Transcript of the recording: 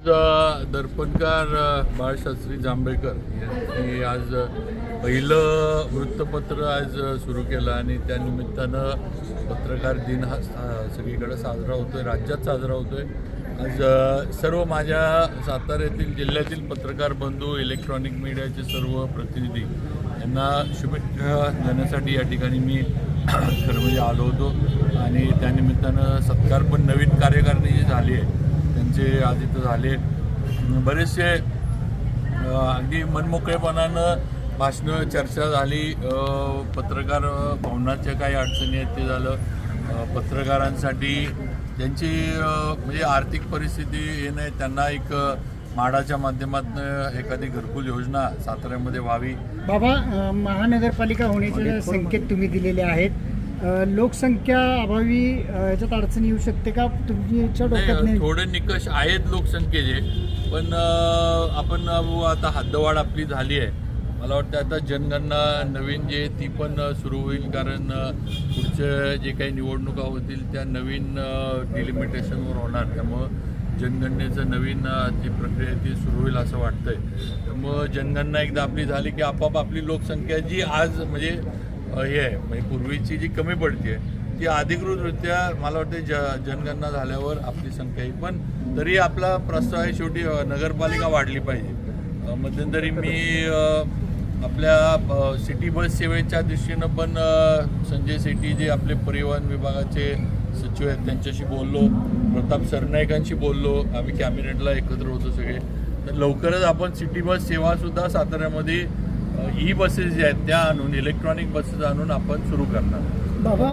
दर्पणकार बाळशास्त्री जांभेकर यांनी आज पहिलं वृत्तपत्र आज सुरू केलं आणि त्यानिमित्तानं पत्रकार दिन हा सगळीकडे साजरा होतोय, राज्यात साजरा होतोय। आज सर्व माझ्या साताऱ्यातील जिल्ह्यातील पत्रकार बंधू, इलेक्ट्रॉनिक मीडियाचे सर्व प्रतिनिधी यांना शुभेच्छा देण्यासाठी या ठिकाणी मी खरं म्हणजे आलो होतो आणि त्यानिमित्तानं सत्कार पण नवीन कार्यकारिणी जी झाली आहे त्यांचे आज इथं झाले। बरेचसे अगदी मनमोकळेपणानं भाषणं, चर्चा झाली। पत्रकार भवनाच्या काही अडचणी आहेत ते झालं। पत्रकारांसाठी त्यांची म्हणजे आर्थिक परिस्थिती हे नाही, त्यांना एक म्हाडाच्या माध्यमातून एखादी घरकुल योजना साताऱ्यामध्ये व्हावी। बाबा, महानगरपालिका होण्याचे संकेत तुम्ही दिलेले आहेत, लोकसंख्या अभावी याच्यात अडचणी येऊ शकते का तुमच्या डोक्यात? थोडे निकष आहेत लोकसंख्येचे, पण आपण आता हद्दवाढ आपली झाली आहे। मला वाटतं आता जनगणना नवीन जे ती पण सुरू होईल, कारण पुढचे जे काही निवडणुका होतील त्या नवीन डिलिमिटेशनवर होणार, त्यामुळं जनगणनेचं नवीन जी प्रक्रिया ती सुरू होईल असं वाटतंय। त्यामुळं जनगणना एकदा आपली झाली की आपोआप आपली लोकसंख्या जी आज म्हणजे हे आहे, म्हणजे पूर्वीची जी कमी पडते ती अधिकृतरित्या मला वाटतं जनगणना झाल्यावर आपली संख्या येईल। पण तरी आपला प्रस्ताव आहे, शेवटी नगरपालिका वाढली पाहिजे। मध्यंतरी मी आपल्या सिटी बस सेवेच्या दृष्टीनं पण संजय सेठी जे आपले परिवहन विभागाचे सचिव आहेत त्यांच्याशी बोललो, प्रताप सरनाईकांशी बोललो, आम्ही कॅबिनेटला एकत्र होतो सगळे। तर लवकरच आपण सिटी बस सेवासुद्धा साताऱ्यामध्ये ई बसेस जे आहेत त्या आणून, इलेक्ट्रॉनिक बसेस आणून आपण सुरू करणार। बाबा